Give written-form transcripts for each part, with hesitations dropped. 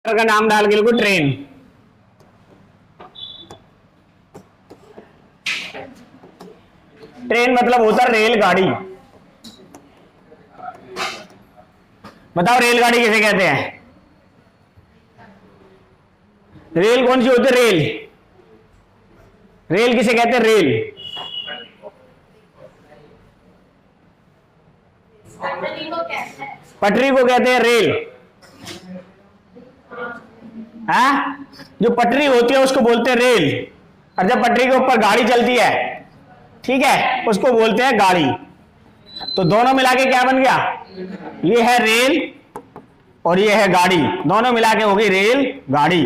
का नाम डाल के लिखो ट्रेन। ट्रेन मतलब होता है रेलगाड़ी। बताओ रेलगाड़ी किसे कहते हैं? रेल कौन सी होती है? रेल, रेल किसे कहते हैं? रेल पटरी को कहते हैं रेल। हाँ, जो पटरी होती है उसको बोलते हैं रेल, और जब पटरी के ऊपर गाड़ी चलती है, ठीक है, उसको बोलते हैं गाड़ी। तो दोनों मिला के क्या बन गया? ये है रेल और ये है गाड़ी, दोनों मिला के हो गई रेल गाड़ी।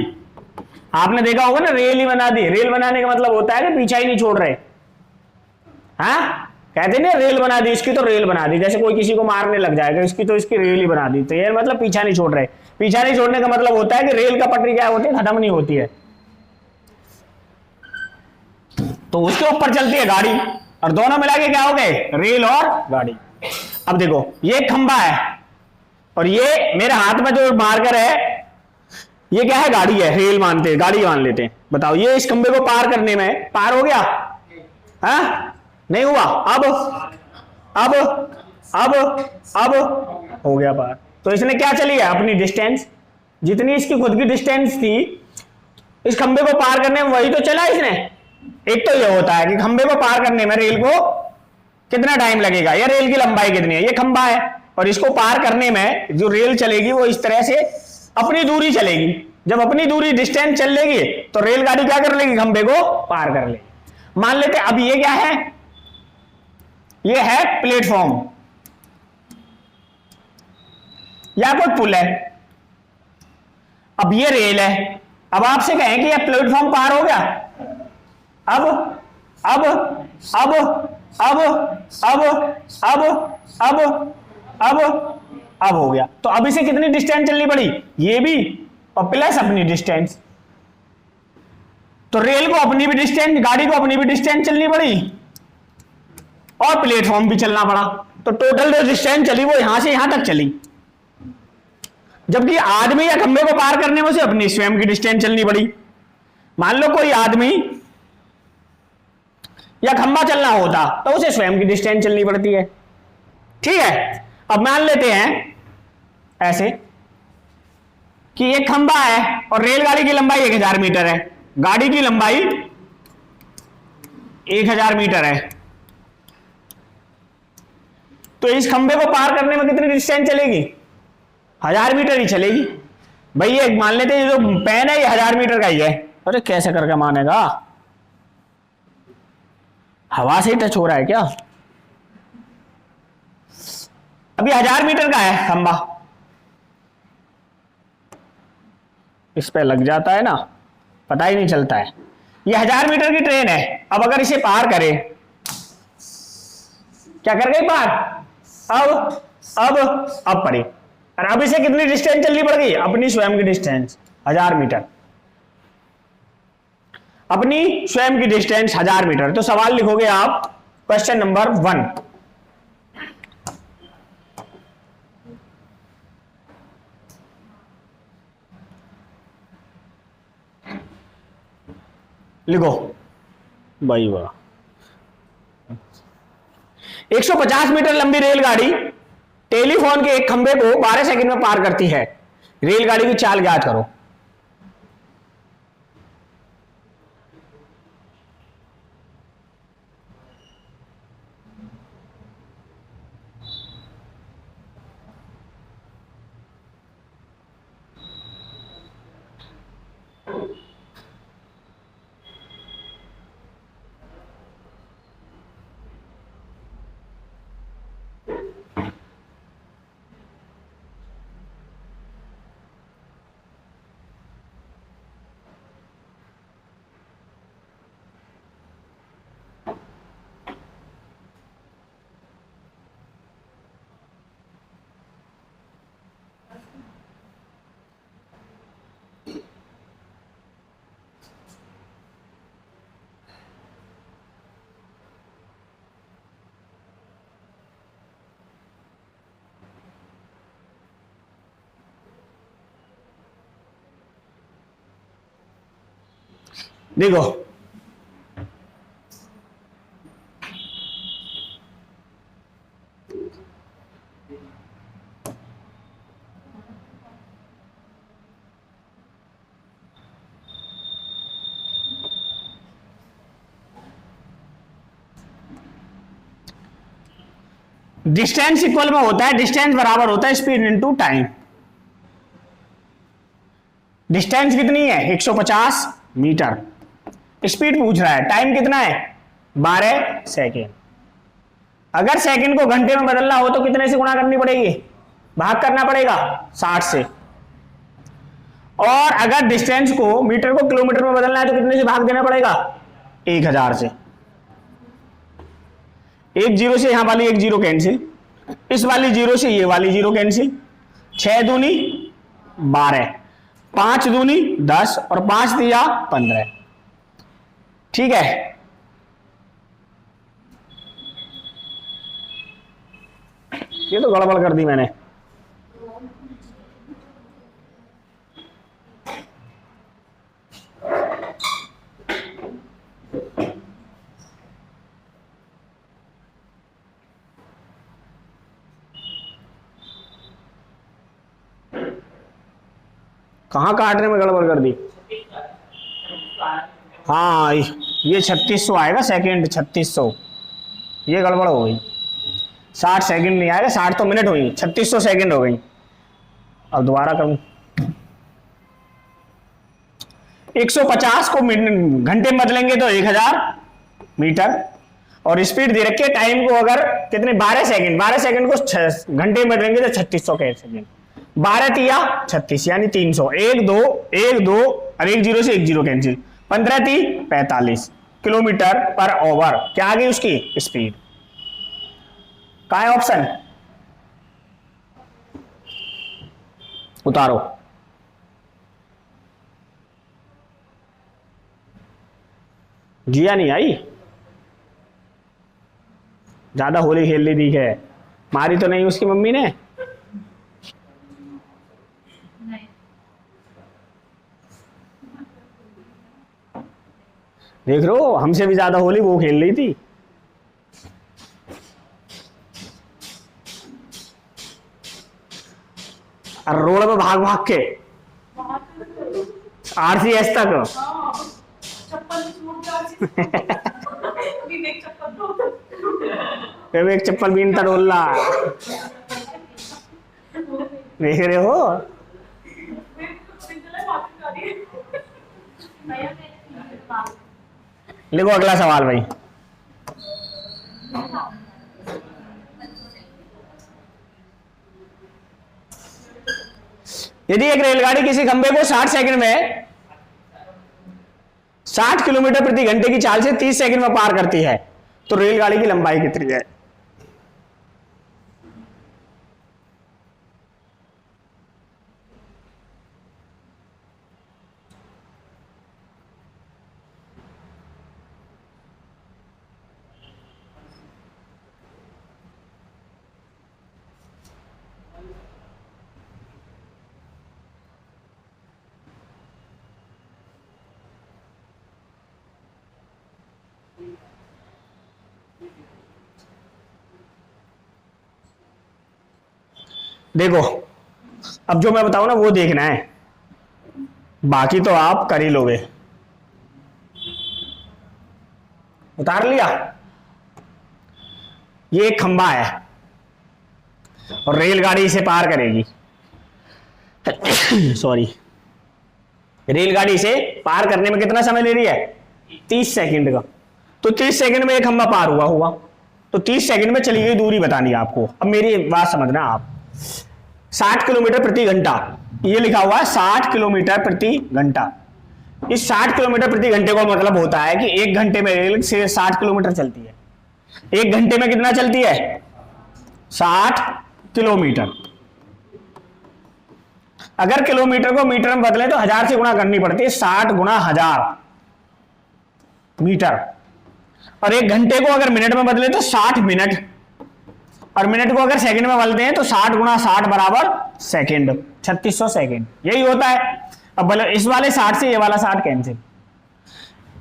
आपने देखा होगा ना, रेल ही बना दी। रेल बनाने का मतलब होता है कि पीछा ही नहीं छोड़ रहे। हाँ, कहते नहीं रेल बना दी, इसकी तो रेल बना दी। जैसे कोई किसी को मारने लग जाएगा, इसकी तो इसकी रेल ही बना दी। तो ये मतलब पीछा नहीं छोड़ रहे। पीछा नहीं छोड़ने का मतलब होता है कि रेल का पटरी क्या होती है? खत्म नहीं होती है, तो उसके ऊपर चलती है गाड़ी, और दोनों मिला के क्या हो गए? रेल और गाड़ी। अब देखो, ये खंबा है और ये मेरे हाथ में जो मार्कर है, ये क्या है? गाड़ी है। रेल मानते हैं, गाड़ी मान लेते हैं। बताओ, ये इस खंबे को पार करने में पार हो गया? हाँ, नहीं हुआ। अब अब अब हो गया पार। तो इसने क्या चली है? अपनी डिस्टेंस, जितनी इसकी खुद की डिस्टेंस थी इस खंबे को पार करने में, वही तो चला इसने। एक तो ये होता है कि खंबे को पार करने में रेल को कितना टाइम लगेगा, या रेल की लंबाई कितनी है। ये खंबा है और इसको पार करने में जो रेल चलेगी वो इस तरह से अपनी दूरी चलेगी। जब अपनी दूरी डिस्टेंस चल लेगी तो रेलगाड़ी क्या कर लेगी? खंबे को पार कर लेगी। मान लेते अब ये क्या है? ये है प्लेटफॉर्म या कोई पुल है। अब ये रेल है। अब आपसे कहें कि यह प्लेटफॉर्म पार हो गया, अब अब अब अब अब अब अब अब अब हो गया। तो अब इसे कितनी डिस्टेंस चलनी पड़ी? ये भी और प्लस अपनी डिस्टेंस। तो रेल को अपनी भी डिस्टेंस, गाड़ी को अपनी भी डिस्टेंस चलनी पड़ी, और प्लेटफॉर्म भी चलना पड़ा। तो टोटल जो डिस्टेंस चली वो यहां से यहां तक चली। जबकि आदमी या खंबे को पार करने में उसे अपनी स्वयं की डिस्टेंस चलनी पड़ी। मान लो कोई आदमी या खंबा चलना होता तो उसे स्वयं की डिस्टेंस चलनी पड़ती है, ठीक है। अब मान लेते हैं ऐसे कि एक खंबा है और रेलगाड़ी की लंबाई 1000 मीटर है, गाड़ी की लंबाई 1000 मीटर है। तो इस खंबे को पार करने में कितनी डिस्टेंस चलेगी? 1000 मीटर ही चलेगी। भाई ये मान लेते हैं जो पेन है ये 1000 मीटर का ही है। अरे कैसे करके मानेगा? हवा से ही टच हो रहा है क्या? अभी 1000 मीटर का है खंबा, इस पे लग जाता है ना, पता ही नहीं चलता है। ये 1000 मीटर की ट्रेन है। अब अगर इसे पार करे, क्या कर गई पार? अब पड़ी। और अब इसे कितनी डिस्टेंस चलनी पड़ गई? अपनी स्वयं की डिस्टेंस 1000 मीटर, अपनी स्वयं की डिस्टेंस 1000 मीटर। तो सवाल लिखोगे आप क्वेश्चन नंबर 1। लिखो भाई वाह। 150 मीटर लंबी रेलगाड़ी टेलीफोन के एक खंबे को 12 सेकंड में पार करती है। रेलगाड़ी की चाल ज्ञात करो। देखो डिस्टेंस इक्वल में होता है, डिस्टेंस बराबर होता है स्पीड इनटू टाइम। डिस्टेंस कितनी है 150 मीटर, स्पीड पूछ रहा है, टाइम कितना है 12 सेकेंड। अगर सेकंड को घंटे में बदलना हो तो कितने से गुणा करनी पड़ेगी, भाग करना पड़ेगा 60 से। और अगर डिस्टेंस को मीटर को किलोमीटर में बदलना है तो कितने से भाग देना पड़ेगा 1000 से। एक जीरो से यहां वाली एक जीरो कैंसिल, इस वाली जीरो से ये वाली जीरो कैंसिल, 6 दूनी 12, 5 दूनी 10 और 5 दिया 15। ठीक है, ये तो गड़बड़ कर दी मैंने। कहां काटने में गड़बड़ कर दी? हाँ ये 3600 आएगा सेकंड, 3600, ये गड़बड़ हो गई। 60 सेकंड नहीं आएगा, 60 तो मिनट हुई, 3600 सेकंड हो गई। अब दोबारा करूं, 150 को घंटे में बदलेंगे तो 1000 मीटर, और स्पीड दे रखी है टाइम को अगर कितने 12 सेकंड, 12 सेकंड को घंटे में बदलेंगे तो 3600 के सेकंड, 12 तिया 36 यानी 300, 1 2 1 2 और एक जीरो से एक जीरो कैंसिल, 15 ती 45 किलोमीटर पर आवर। क्या आ गई उसकी स्पीड? कहाँ है ऑप्शन? उतारो। जिया नहीं आई, ज्यादा होली खेल ली दी है, मारी तो नहीं उसकी मम्मी ने? देख लो हमसे भी ज्यादा होली वो खेल रही थी। और रोड पे भाग भाग के RCS तक। एक चप्पल बीनता डोलना, देख रहे हो? लिखो अगला सवाल भाई। यदि एक रेलगाड़ी किसी खंभे को 60 सेकंड में 60 किलोमीटर प्रति घंटे की चाल से 30 सेकंड में पार करती है तो रेलगाड़ी की लंबाई कितनी है? देखो अब जो मैं बताऊं ना वो देखना है, बाकी तो आप कर ही लोगे। उतार लिया? ये एक खंबा है और रेलगाड़ी इसे पार करेगी। सॉरी, रेलगाड़ी इसे पार करने में कितना समय ले रही है? 30 सेकंड का। तो 30 सेकंड में एक खंबा पार हुआ तो 30 सेकंड में चली गई दूरी बतानी है आपको। अब मेरी बात समझना आप, 60 किलोमीटर प्रति घंटा ये लिखा हुआ है, 60 किलोमीटर प्रति घंटा। इस 60 किलोमीटर प्रति घंटे का मतलब होता है कि एक घंटे में रेल से 60 किलोमीटर चलती है। एक घंटे में कितना चलती है? 60 किलोमीटर। अगर किलोमीटर को मीटर में बदले तो 1000 से गुणा करनी पड़ती है, 60 गुणा 1000 मीटर। और एक घंटे को अगर मिनट में बदले तो 60 मिनट, और मिनट को अगर सेकंड में बदलते हैं तो 60 गुणा 60 बराबर सेकंड, 3600 सेकंड। यही होता है। अब इस वाले 60 से ये वाला 60 कैंसिल,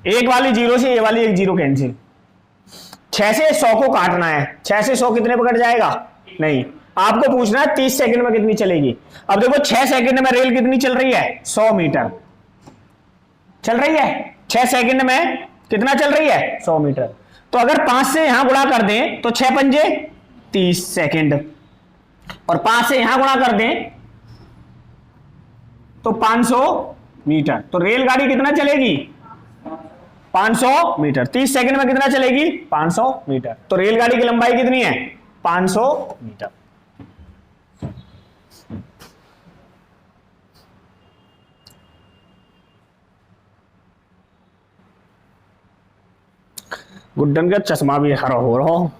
एक वाली जीरो से ये वाली एक जीरो कैंसिल। 6 से 100 को काटना है, 6 से 100 कितने पे कट जाएगा? नहीं, आपको पूछना है 30 सेकंड में कितनी चलेगी। अब देखो 6 सेकंड में रेल कितनी चल रही है? 100 मीटर चल रही है। 6 सेकंड में कितना चल रही है? 100 मीटर। तो अगर 5 से यहां गुणा कर दें तो 6 पंजे 30 सेकंड, और 5 से यहां गुणा कर दें तो 500 मीटर। तो रेलगाड़ी कितना चलेगी? 500 मीटर। 30 सेकंड में कितना चलेगी? 500 मीटर। तो रेलगाड़ी की लंबाई कितनी है? 500 मीटर। गुड्डन का चश्मा भी खराब हो रहा हो।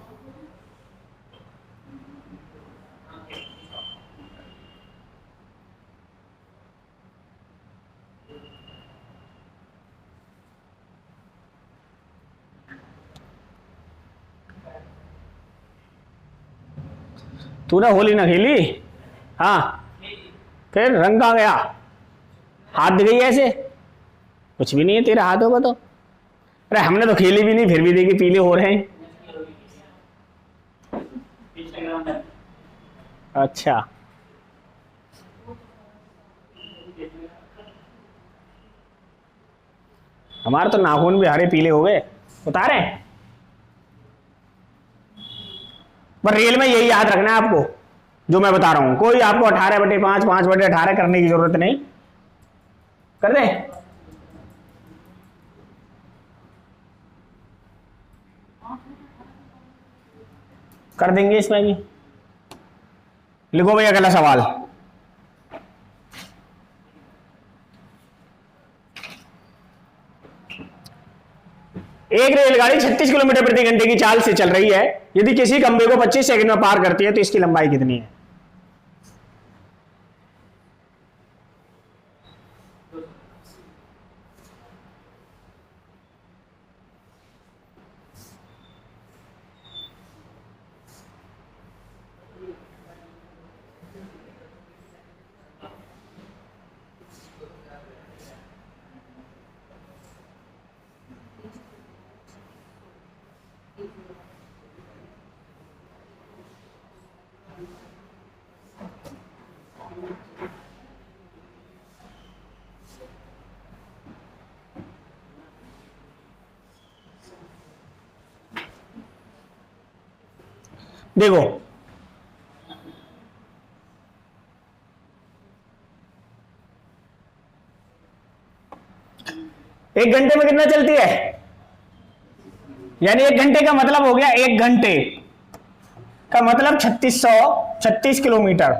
तूने होली ना खेली? हाँ, फिर रंग कहाँ गया? हाथ दिख गई ऐसे? कुछ भी नहीं है तेरे हाथों का तो। अरे हमने तो खेली भी नहीं, फिर भी देखी पीले हो रहे हैं। अच्छा, हमारे तो नाखून भी हरे पीले हो गए। उतारे? पर रेल में यही याद रखना है आपको जो मैं बता रहा हूं। कोई आपको 18/5 5/18 करने की जरूरत नहीं। कर दे? कर देंगे इसमें भी। लिखो भैया अगला सवाल। एक रेलगाड़ी 36 किलोमीटर प्रति घंटे की चाल से चल रही है। यदि किसी खंभे को 25 सेकंड में पार करती है तो इसकी लंबाई कितनी है? देखो, एक घंटे में कितना चलती है? यानी एक घंटे का मतलब हो गया, एक घंटे का मतलब 36 किलोमीटर।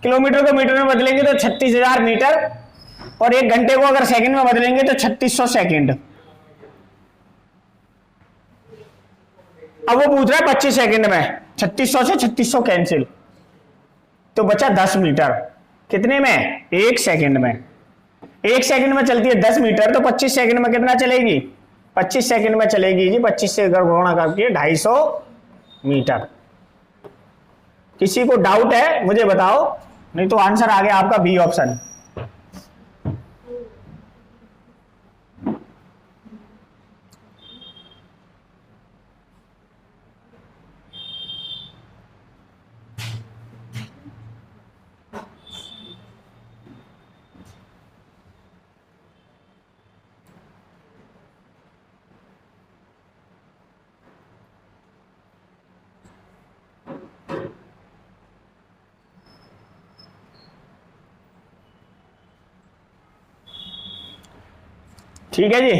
किलोमीटर को मीटर में बदलेंगे तो 36,000 मीटर, और एक घंटे को अगर सेकंड में बदलेंगे तो 3600 सेकंड। अब वो पूछ रहा है 25 सेकंड में, 3600 से 3600 कैंसिल, तो बचा 10 मीटर। कितने में? एक सेकंड में। एक सेकंड में चलती है 10 मीटर, तो 25 सेकंड में कितना चलेगी? 25 सेकंड में चलेगी जी 25 से अगर गुणा करके 250 मीटर। किसी को डाउट है मुझे बताओ, नहीं तो आंसर आ गया आपका बी ऑप्शन। ठीक है जी,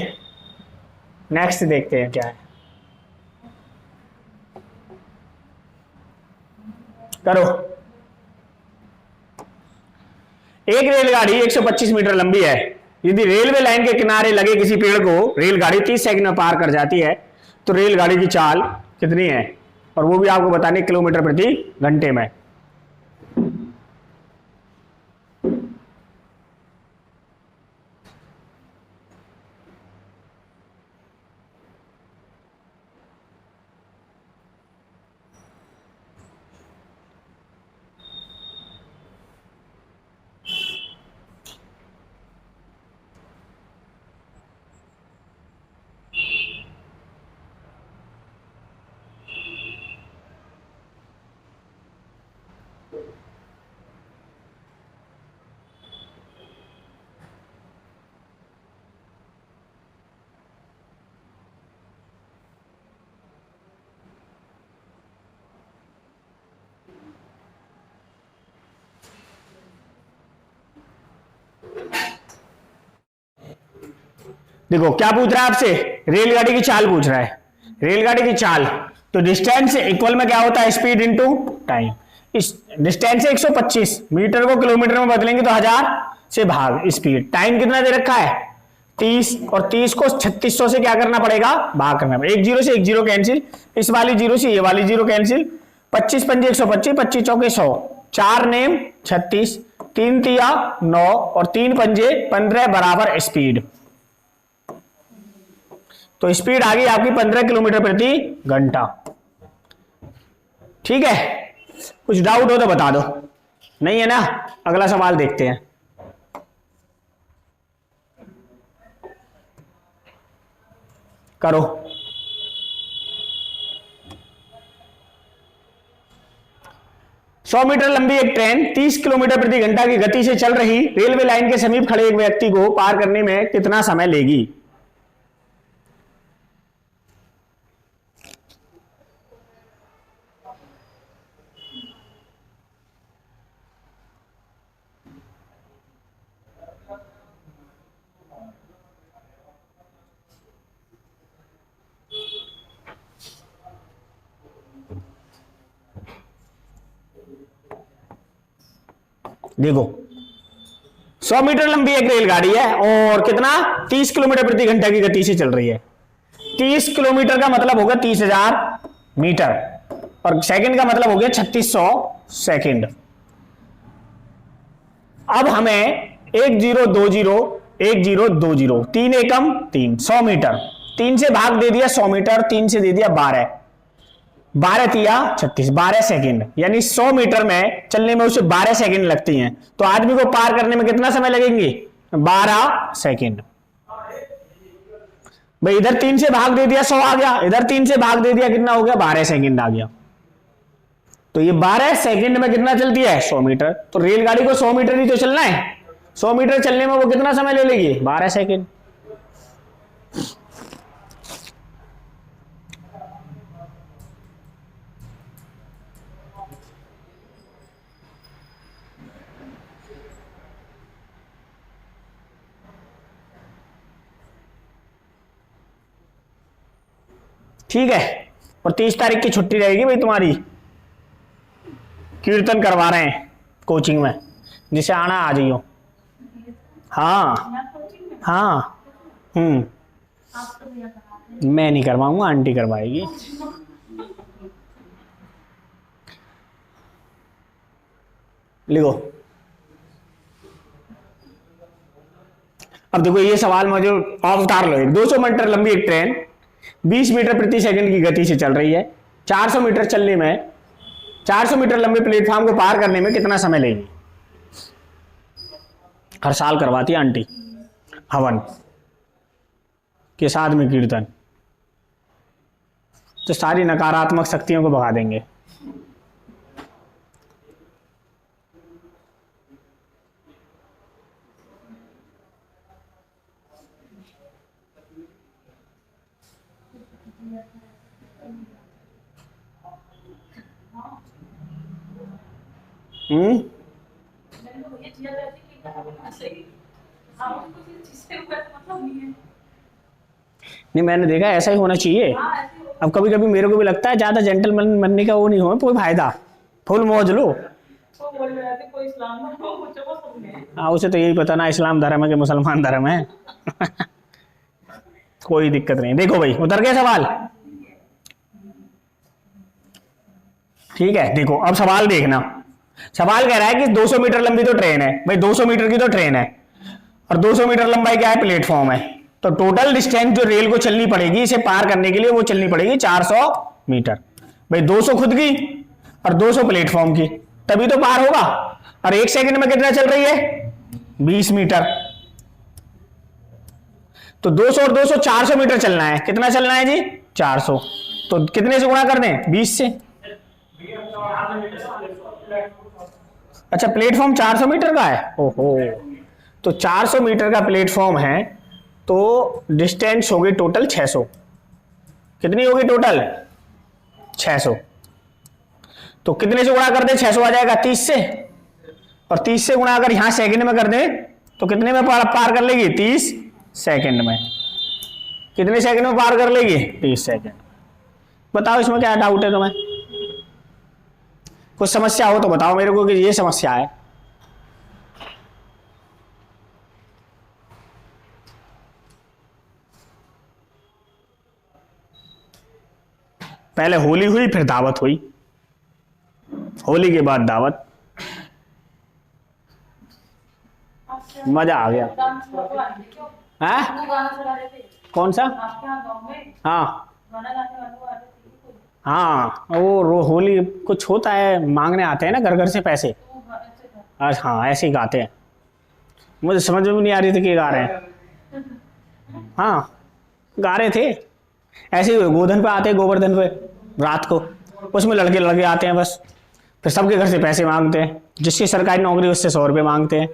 नेक्स्ट देखते हैं क्या है। करो। एक रेलगाड़ी 125 मीटर लंबी है। यदि रेलवे लाइन के किनारे लगे किसी पेड़ को रेलगाड़ी 30 सेकंड में पार कर जाती है तो रेलगाड़ी की चाल कितनी है? और वो भी आपको बताने किलोमीटर प्रति घंटे में। देखो क्या पूछ रहा है आपसे, रेलगाड़ी की चाल पूछ रहा है। रेलगाड़ी की चाल, तो डिस्टेंस इक्वल में क्या होता है, स्पीड इनटू टाइम। इस डिस्टेंस है 125, मीटर को किलोमीटर में बदलेंगे तो 1000 से भाग स्पीड। टाइम कितना दे रखा है 30, और 30 को 3600 से क्या करना पड़ेगा, भाग करना पड़ेगा। एक जीरो से एक जीरो कैंसिल, इस वाली जीरो से ये वाली जीरो कैंसिल, 25 पंजे 125, 25 चौके 100, 4 नेम 36, 3 तिया 9 और 3 पंजे 15 बराबर स्पीड। तो स्पीड आ गई आपकी 15 किलोमीटर प्रति घंटा। ठीक है, कुछ डाउट हो तो बता दो, नहीं है ना। अगला सवाल देखते हैं। करो। सौ मीटर लंबी एक ट्रेन 30 किलोमीटर प्रति घंटा की गति से चल रही रेलवे लाइन के समीप खड़े एक व्यक्ति को पार करने में कितना समय लेगी। देखो 100 मीटर लंबी एक रेलगाड़ी है और कितना 30 किलोमीटर प्रति घंटा की गति से चल रही है। 30 किलोमीटर का मतलब होगा 30,000 मीटर और सेकंड का मतलब हो गया 3600 सेकंड। अब हमें 1020 तीन एकम 3 100 मीटर, 3 से भाग दे दिया 100 मीटर, 3 से दे दिया 12, 12 तिया 36, 12 सेकंड, यानी 100 मीटर में चलने में उसे 12 सेकंड लगती हैं। तो आदमी को पार करने में कितना समय लगेंगे, 12 सेकंड। भाई इधर 3 से भाग दे दिया 100 आ गया, इधर 3 से भाग दे दिया कितना हो गया, 12 सेकंड आ गया। तो ये 12 सेकंड में कितना चलती है, 100 मीटर। तो रेलगाड़ी को 100 मीटर ही तो चलना है, 100 मीटर चलने में वो कितना समय ले लेगी, 12 सेकंड। ठीक है, और 30 तारीख की छुट्टी रहेगी भाई तुम्हारी, कीर्तन करवा रहे हैं कोचिंग में, जिसे आना आ जाइयो। हाँ हाँ मैं नहीं करवाऊंगा, आंटी करवाएगी। लिखो। अब देखो ये सवाल मुझे आप उतार लो। 200 मीटर लंबी एक ट्रेन 20 मीटर प्रति सेकंड की गति से चल रही है। 400 मीटर चलने में, 400 मीटर लंबे प्लेटफॉर्म को पार करने में कितना समय लेगी। हर साल करवाती है आंटी हवन के साथ में कीर्तन, तो सारी नकारात्मक शक्तियों को भगा देंगे। नहीं मैंने देखा ऐसा ही होना चाहिए। अब कभी कभी मेरे को भी लगता है ज्यादा जेंटलमैन बनने का वो नहीं हो कोई फायदा, फुल मौज लो। हाँ उसे तो यही पता ना इस्लाम धर्म है कि मुसलमान धर्म है। कोई दिक्कत नहीं। देखो भाई उतर गया सवाल। ठीक है देखो अब सवाल देखना। सवाल कह रहा है कि 200 मीटर लंबी तो ट्रेन है, भाई 200 मीटर की तो ट्रेन है और 200 मीटर लंबाई क्या है, प्लेटफॉर्म है। तो टोटल डिस्टेंस जो रेल को चलनी पड़ेगी इसे पार करने के लिए वो चलनी पड़ेगी 400 मीटर। भाई 200 खुद की और 200 प्लेटफॉर्म की, तभी तो पार होगा। और एक सेकंड में कितना चल रही है, 20 मीटर। तो 200 और 200 400 मीटर चलना है। कितना चलना है जी, 400। तो कितने से गुणा कर दें, 20 से। अच्छा प्लेटफॉर्म 400 मीटर का है, ओहो। तो 400 मीटर का प्लेटफॉर्म है तो डिस्टेंस होगी टोटल 600। कितनी होगी टोटल, 600। तो कितने से गुणा कर दें, 600 आ जाएगा 30 से, और 30 से गुणा अगर यहां सेकंड में कर दें तो कितने में पार कर लेगी? 30 सेकंड में। कितने सेकंड में पार कर लेगी? 30 सेकंड। बताओ इसमें क्या डाउट है तुम्हें? कुछ समस्या हो तो बताओ मेरे को कि ये समस्या है। पहले होली हुई, फिर दावत हुई, होली के बाद दावत। मजा आ गया। कौन सा? हाँ हाँ, वो होली कुछ होता है, मांगने आते हैं ना घर घर से पैसे। हाँ ऐसे ही गाते हैं, मुझे समझ में नहीं आ रही थी कि गा रहे हैं। हाँ गा रहे थे ऐसे ही, गोधन पे आते हैं, गोवर्धन पे रात को, उसमें लड़के लड़के आते हैं बस, फिर सबके घर से पैसे मांगते हैं। जिसकी सरकारी नौकरी उससे 100 रुपये मांगते हैं।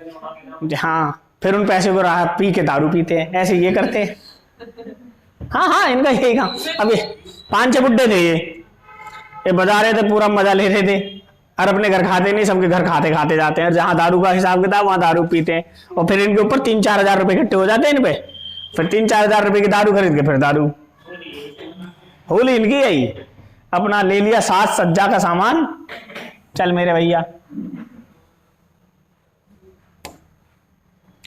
हाँ फिर उन पैसे को राह पी के दारू पीते हैं, ऐसे ये करते हैं। हाँ हाँ इनका यही काम। अभी 5-6 बुड्ढे थे, ये बजा रहे थे, पूरा मजा ले रहे थे, और अपने घर खाते नहीं, सबके घर खाते खाते जाते हैं। और जहाँ दारू का हिसाब किताब वहाँ दारू पीते हैं, और फिर इनके ऊपर 3-4 हजार रुपये इकट्ठे हो जाते हैं इन पे। फिर 3-4 हजार रुपये की दारू खरीद के फिर दारू। होली इनकी यही, अपना ले लिया साज सज्जा का सामान, चल मेरे भैया।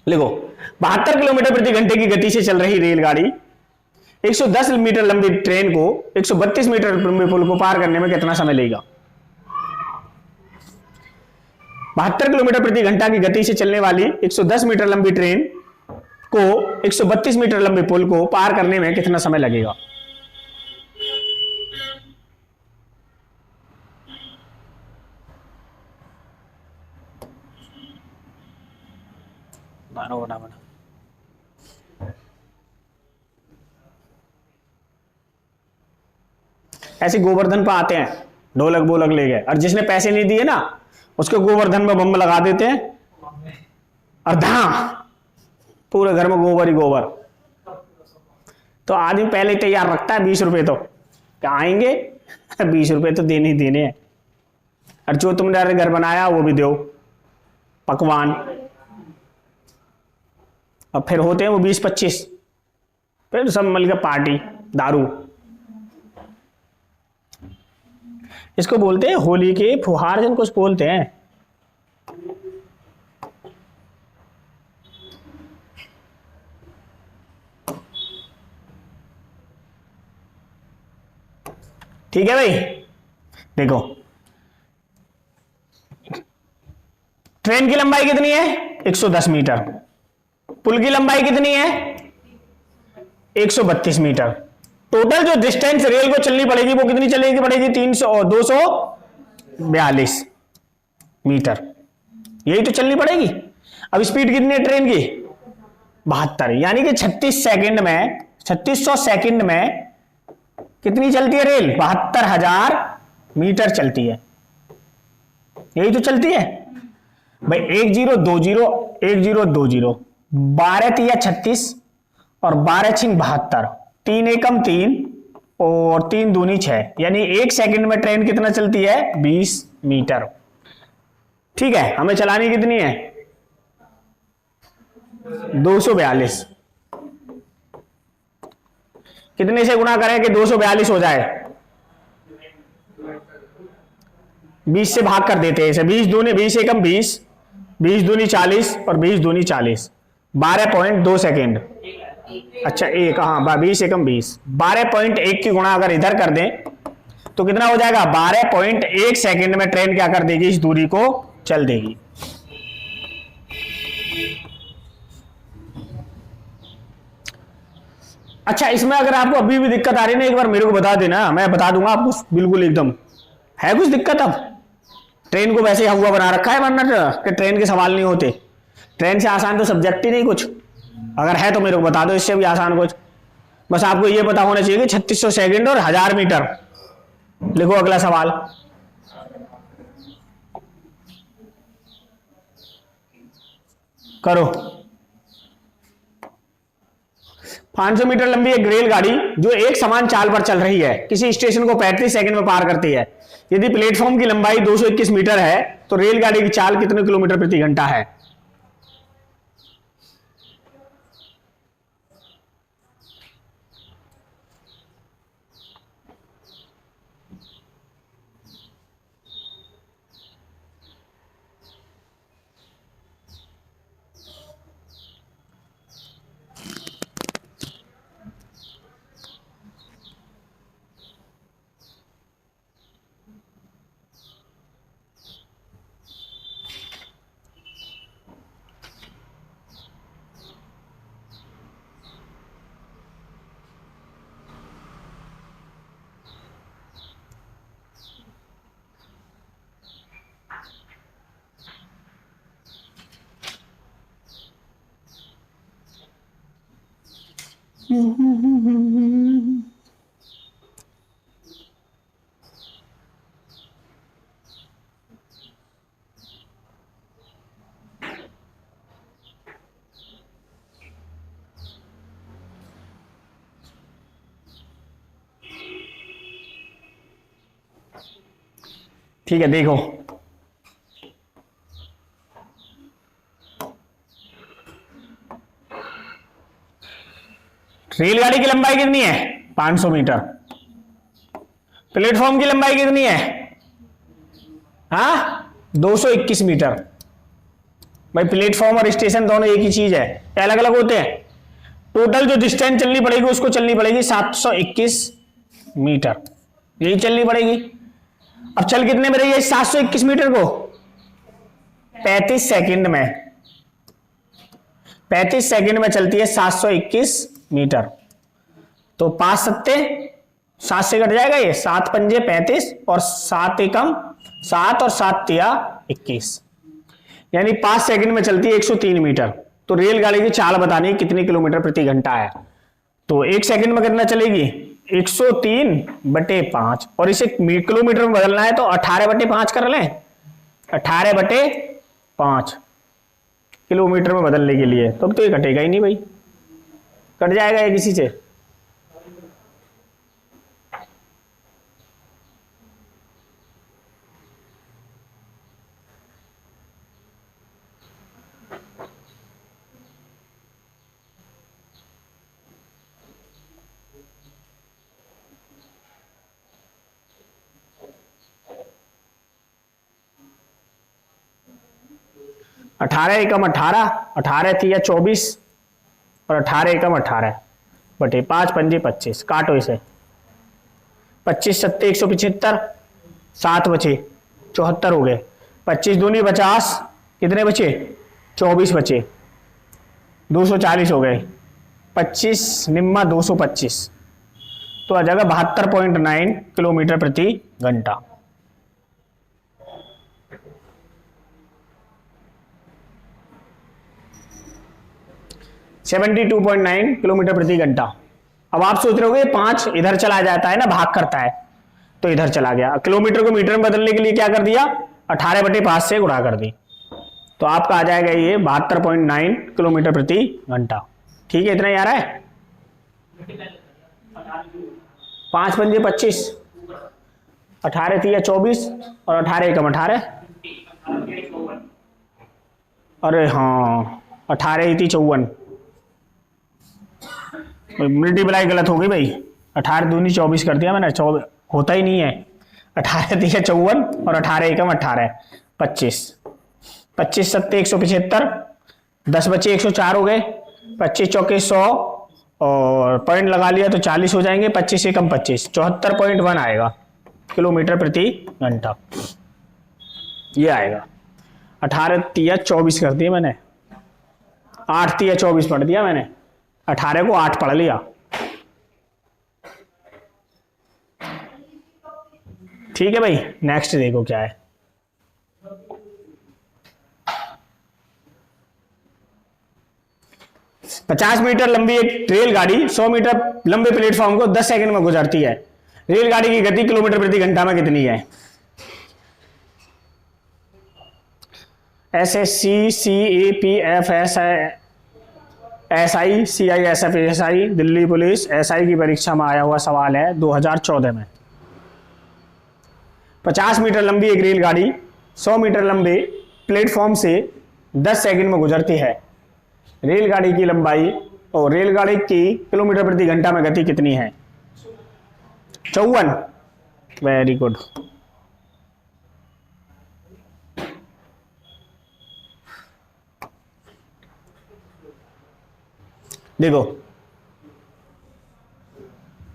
लिखो 72 किलोमीटर प्रति घंटे की गति से चल रही रेलगाड़ी 110 मीटर लंबी ट्रेन को 132 मीटर लंबे पुल को पार करने में कितना समय लेगा? 72 किलोमीटर प्रति घंटा की गति से चलने वाली 110 मीटर लंबी ट्रेन को 132 मीटर लंबे पुल को पार करने में कितना समय लगेगा? बना ऐसे गोवर्धन पर आते हैं, ढोलक बोलक ले गए, और जिसने पैसे नहीं दिए ना उसके गोवर्धन में बम लगा देते हैं, और धाम पूरे घर में गोबर ही गोबर। तो आदमी पहले तैयार रखता है 20 रुपए, तो क्या आएंगे 20 रुपए तो देने ही देने हैं, और जो तुमने घर बनाया वो भी दो पकवान, और फिर होते हैं वो 20-25, फिर सब मिलकर पार्टी दारू। इसको बोलते हैं होली के फुहार, जन कुछ बोलते हैं। ठीक है भाई, देखो ट्रेन की लंबाई कितनी है? 110 मीटर। पुल की लंबाई कितनी है? 132 मीटर। टोटल जो डिस्टेंस रेल को चलनी पड़ेगी वो कितनी चलेगी पड़ेगी? 242 मीटर, यही तो चलनी पड़ेगी। अब स्पीड कितनी है ट्रेन की? 72, यानी कि 3600 सेकंड में कितनी चलती है रेल? 72,000 मीटर चलती है, यही तो चलती है भाई। 1020 1020, 12 तिया 36 और 12 छिंग 72, 3 एकम 3 और 3 दूनी 6, यानी 1 सेकंड में ट्रेन कितना चलती है? 20 मीटर। ठीक है, हमें चलानी कितनी है? 242। कितने से गुणा करें कि 242 हो जाए? 20 से भाग कर देते हैं इसे। 20 दूनी 20 एकम 20, 20 दूनी 40 और 20 दूनी 40, 12.2 सेकेंड। अच्छा एक, हाँ 20 एकम 20, 12.1 की गुणा अगर इधर कर दें तो कितना हो जाएगा? 12.1 सेकेंड में ट्रेन क्या कर देगी? इस दूरी को चल देगी। अच्छा, इसमें अगर आपको अभी भी दिक्कत आ रही है ना, एक बार मेरे को बता देना, मैं बता दूंगा आपको बिल्कुल एकदम। है कुछ दिक्कत? अब ट्रेन को वैसे हुआ बना रखा है, वरना कि ट्रेन के सवाल नहीं होते। ट्रेन से आसान तो सब्जेक्ट ही नहीं कुछ। अगर है तो मेरे को बता दो, इससे भी आसान कुछ। बस आपको ये पता होना चाहिए कि 3600 सेकंड और 1000 मीटर। लिखो अगला सवाल। करो। 500 मीटर लंबी एक रेलगाड़ी जो एक समान चाल पर चल रही है किसी स्टेशन को 35 सेकंड में पार करती है। यदि प्लेटफॉर्म की लंबाई 221 मीटर है तो रेलगाड़ी की चाल कितने किलोमीटर प्रति घंटा है? ठीक है, देखो रेलगाड़ी की लंबाई कितनी है 500 मीटर। प्लेटफॉर्म की लंबाई कितनी है 221 मीटर। भाई प्लेटफॉर्म और स्टेशन दोनों एक ही चीज है, अलग अलग होते हैं। टोटल जो डिस्टेंस चलनी पड़ेगी उसको चलनी पड़ेगी 721 मीटर, यही चलनी पड़ेगी। अब चल कितने में रही है 721 मीटर को 35 सेकंड में, 35 सेकंड में चलती है 721 मीटर। तो 5 सत्ते 7 से कट जाएगा ये, 7 पंजे 35 और 7 एकम 7 और 7 तिया 21, यानी 5 सेकंड में चलती है 103 मीटर। तो रेलगाड़ी की चाल बतानी है कितने किलोमीटर प्रति घंटा है। तो 1 सेकंड में कितना चलेगी 103/5, और इसे किलोमीटर में बदलना है तो 18/5 कर लें, 18/5 किलोमीटर में बदलने के लिए। तो अब तो ये कटेगा ही नहीं भाई, कट जाएगा ये किसी से। अठारह एकम 18, 18 थी या 24 और 18 एकम 18/5 पंजे 25, काटो इसे। 25 सत्ते 175, 7 बचे 74 हो गए, 25 दूनी 50, कितने बचे 24 बचे, 240 हो गए, 25 निम्मा 225, तो आ जाएगा 72.9 किलोमीटर प्रति घंटा। सेवेंटी 2.9 किलोमीटर प्रति घंटा। अब आप सोच रहे होगे 5 इधर चला जाता है ना, भाग करता है, तो इधर चला गया। किलोमीटर को मीटर में बदलने के लिए क्या कर दिया 18/5 से गुणा कर दी, तो आपका आ जाएगा ये 72.9 किलोमीटर प्रति घंटा। ठीक है, इतना ही आ रहा है। 5 पंजे 25, 18 थी या 24 और 18 एकम 18, अरे हाँ 18 ही थी 54, मल्टीप्लाई गलत हो गई भाई, 18 दूनी 24 कर दिया मैंने, 24 होता ही नहीं है। 18 थी या 54 और 18 एकम 18, 25, 25 सत्ते 175, 10 बचे 104 हो गए, 25 चौके 100 और पॉइंट लगा लिया तो 40 हो जाएंगे, 25 एकम 25, 74.1 आएगा किलोमीटर प्रति घंटा, ये आएगा। 18 तिया 24 कर दिया मैंने, 8 तिया 24 पढ़ दिया मैंने, 18 को 8 पढ़ लिया। ठीक है भाई, नेक्स्ट देखो क्या है। पचास मीटर लंबी एक रेलगाड़ी 100 मीटर लंबे प्लेटफॉर्म को 10 सेकंड में गुजरती है। रेलगाड़ी की गति किलोमीटर प्रति घंटा में कितनी है? SSC, CAPF, SI, CISF, SI, Delhi police SI की परीक्षा में आया हुआ सवाल है 2014 में। 50 मीटर लंबी एक रेलगाड़ी 100 मीटर लंबे प्लेटफॉर्म से 10 सेकंड में गुजरती है। रेलगाड़ी की लंबाई और रेलगाड़ी की किलोमीटर प्रति घंटा में गति कितनी है? 54। Very good. देखो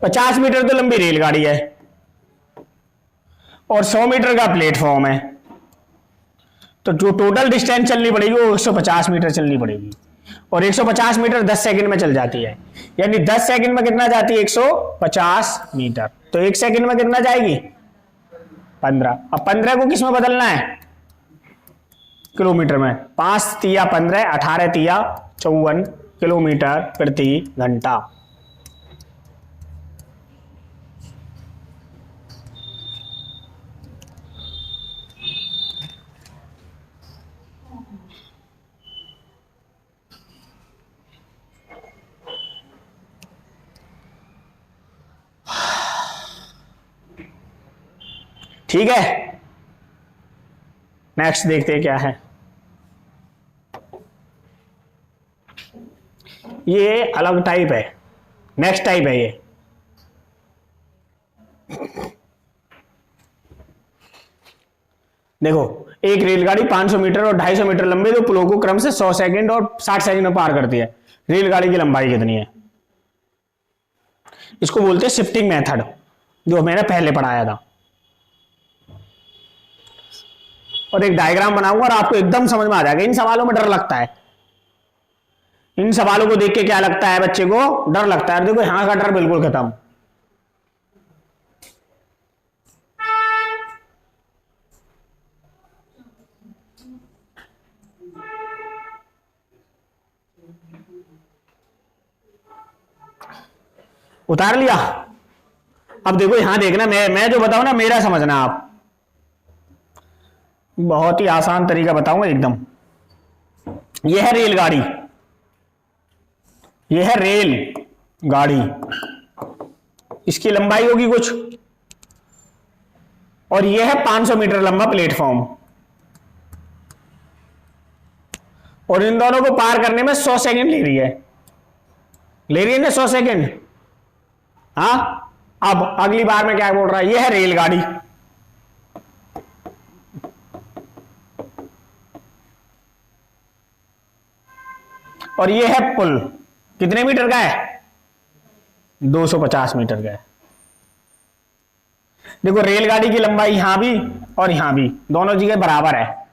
50 मीटर तो लंबी रेलगाड़ी है और 100 मीटर का प्लेटफॉर्म है, तो जो टोटल डिस्टेंस चलनी पड़ेगी वो 150 मीटर चलनी पड़ेगी, और 150 मीटर 10 सेकंड में चल जाती है, यानी 10 सेकंड में कितना जाती है? 150 मीटर। तो 1 सेकंड में कितना जाएगी? 15। अब 15 को किस में बदलना है? किलोमीटर में। 5 तिया 15, 18 तिया 54 किलोमीटर प्रति घंटा। ठीक है, नेक्स्ट देखते हैं क्या है। ये अलग टाइप है, नेक्स्ट टाइप है ये। देखो, एक रेलगाड़ी 500 मीटर और 250 मीटर लंबे दो पुलों को क्रम से 100 सेकंड और 60 सेकंड में पार करती है। रेलगाड़ी की लंबाई कितनी है? इसको बोलते हैं शिफ्टिंग मेथड, जो मैंने पहले पढ़ाया था। और एक डायग्राम बनाऊंगा और आपको एकदम समझ में आ जाएगा। इन सवालों में डर लगता है, इन सवालों को देख के क्या लगता है बच्चे को? डर लगता है। देखो यहां का डर बिल्कुल खत्म। उतार लिया। अब देखो यहां देखना, मैं जो बताऊं ना मेरा समझना आप। बहुत ही आसान तरीका बताऊंगा एकदम। यह है रेलगाड़ी, यह है रेल गाड़ी, इसकी लंबाई होगी कुछ, और यह है 500 मीटर लंबा प्लेटफॉर्म, और इन दोनों को पार करने में 100 सेकंड ले रही है, ना 100 सेकंड। हाँ, अब अगली बार में क्या बोल रहा है? यह है रेलगाड़ी, और यह है पुल। कितने मीटर का है? 250 मीटर का है। देखो रेलगाड़ी की लंबाई यहां भी और यहां भी दोनों जगह बराबर है।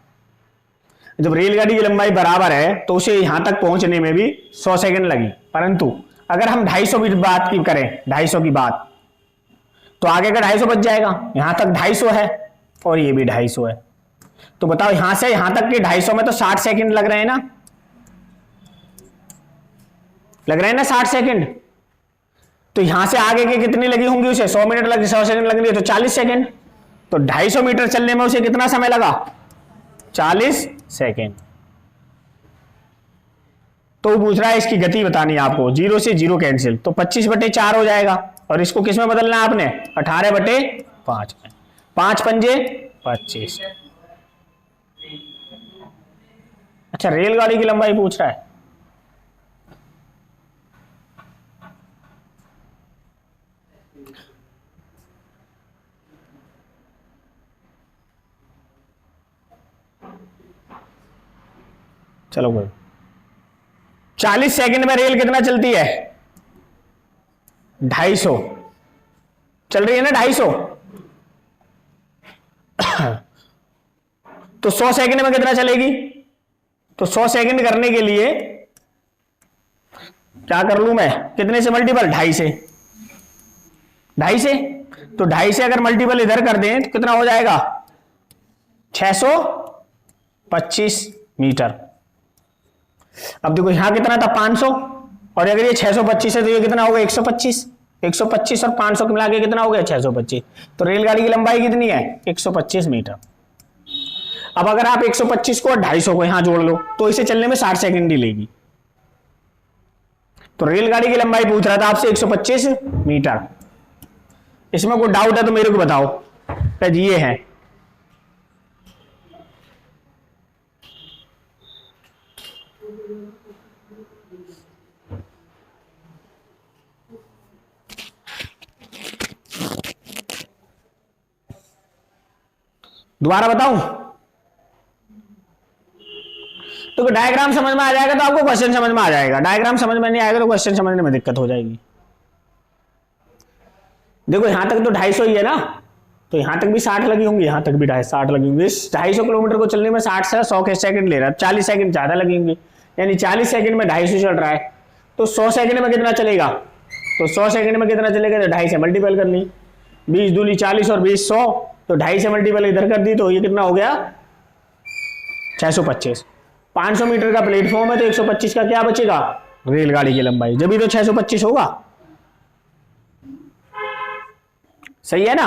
जब रेलगाड़ी की लंबाई बराबर है तो उसे यहां तक पहुंचने में भी 100 सेकंड लगी। परंतु अगर हम 250 की बात की करें, 250 की बात, तो आगे का 250 बच जाएगा। यहां तक 250 है और ये भी 250 है। तो बताओ यहां से यहां तक के 250 में तो 60 सेकंड लग रहे हैं ना, लग रहे हैं ना 60 सेकंड। तो यहां से आगे के कितनी लगी होंगी उसे? 100 मिनट लगी, 100 सेकंड लग रही है तो 40 सेकंड। तो 250 मीटर चलने में उसे कितना समय लगा? 40 सेकंड। तो पूछ रहा है इसकी गति बतानी है आपको। 0 से 0 कैंसिल, तो 25/4 हो जाएगा। और इसको किस में बदलना है आपने? 18/5 में। 5 पंजे 25। अच्छा, रेलगाड़ी की लंबाई पूछ रहा है। चलो कोई, 40 सेकंड में रेल कितना चलती है? 250 चल रही है ना, 250। तो 100 सेकंड में कितना चलेगी? तो 100 सेकंड करने के लिए क्या कर लूं मैं? कितने से मल्टीपल? 2.5 से। 2.5 से, तो 2.5 से अगर मल्टीपल इधर कर दें तो कितना हो जाएगा? 625 मीटर। अब देखो यहां कितना था? 500, और अगर ये 625 है तो ये कितना होगा? 125। 125 और 500 मिला के कितना हो गया? 625। तो रेलगाड़ी की लंबाई कितनी है? 125 मीटर। अब अगर आप 125 को और 250 को यहां जोड़ लो तो इसे चलने में 60 सेकंड ही लेगी। तो रेलगाड़ी की लंबाई पूछ रहा था आपसे 125 मीटर। इसमें कोई डाउट है तो मेरे को बताओ। ये है, दोबारा बताऊं? तो डायग्राम समझ में आ जाएगा तो आपको क्वेश्चन समझ में आ जाएगा। डायग्राम समझ में नहीं आएगा तो क्वेश्चन समझने में दिक्कत हो जाएगी। देखो यहां तक तो 250 ही है ना, तो यहां तक भी 60 लगी होंगी, यहां तक भी 60 लगी होंगी। इस 250 किलोमीटर को चलने में 60 से 100 के सेकंड ले रहा है, 40 सेकंड ज्यादा लगेंगे, यानी 40 सेकंड में 250 चल रहा है। तो 100 सेकंड में कितना चलेगा? तो 100 सेकंड में कितना चलेगा? तो 2.5 से मल्टीपल कर ली, 20 दूनी 40 और 20 100, तो 2.5 से मल्टीपल इधर कर दी तो ये कितना हो गया? 625। 500 मीटर का प्लेटफॉर्म है तो 125 का क्या बचेगा? रेलगाड़ी की लंबाई। जब भी तो 625 होगा। सही है ना?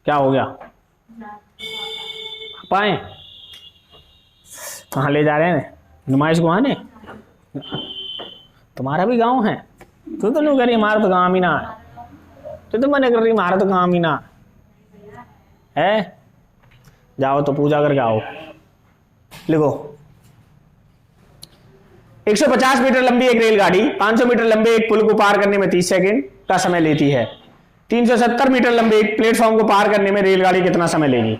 क्या हो गया? पाए कहां ले जा रहे हैं? नुमाइश को आने? तुम्हारा भी गांव है? तू तो नहीं करी हमारा तो काम ही ना है, तू तो मैंने कर रही हमारा तो काम ही ना है। जाओ तो पूजा करके आओ। लिखो 150 मीटर लंबी एक रेलगाड़ी 500 मीटर लंबे एक पुल को पार करने में 30 सेकंड का समय लेती है। 370 मीटर लंबे एक प्लेटफॉर्म को पार करने में रेलगाड़ी कितना समय लेगी?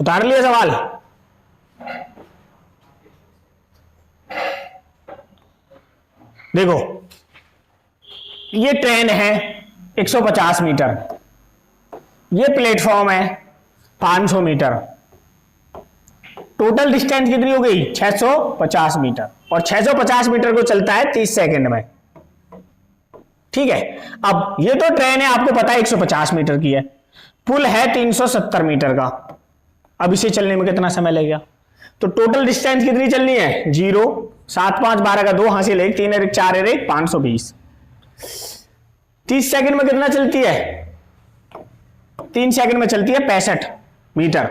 उतार लिया सवाल? देखो ये ट्रेन है 150 मीटर, ये प्लेटफॉर्म है 500 मीटर, टोटल डिस्टेंस कितनी हो गई 650 मीटर, और 650 मीटर को चलता है 30 सेकंड में। ठीक है, अब ये तो ट्रेन है आपको पता है 150 मीटर की है, पुल है 370 मीटर का, अब इसे चलने में कितना समय लगेगा? तो टोटल डिस्टेंस कितनी चलनी है? 0 7 5 12 का 2 हासिल 1 3 1 4 1 520। 30 सेकंड में कितना चलती है? 3 सेकंड में चलती है 65 मीटर।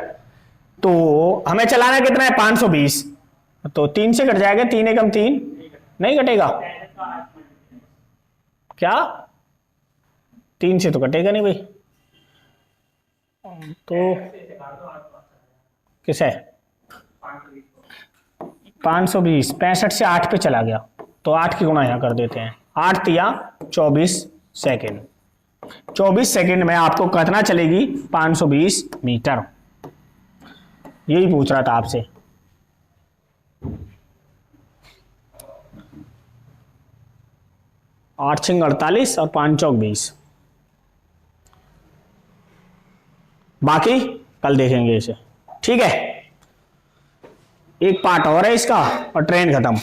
तो हमें चलाना कितना है? 520। तो 3 से कट जाएगा, 3 एकम 3 नहीं कटेगा क्या? 3 से तो कटेगा नहीं भाई, तो किसे 520 65 से 8 पे चला गया, तो 8 की गुणा यहां कर देते हैं, 8 तिया 24 सेकेंड। 24 सेकेंड में आपको कितना चलेगी? 520 मीटर। यही पूछ रहा था आपसे। आठ 6 48 और 5 चौक 20। बाकी कल देखेंगे इसे, ठीक है। एक पार्ट और है इसका और ट्रेन खत्म।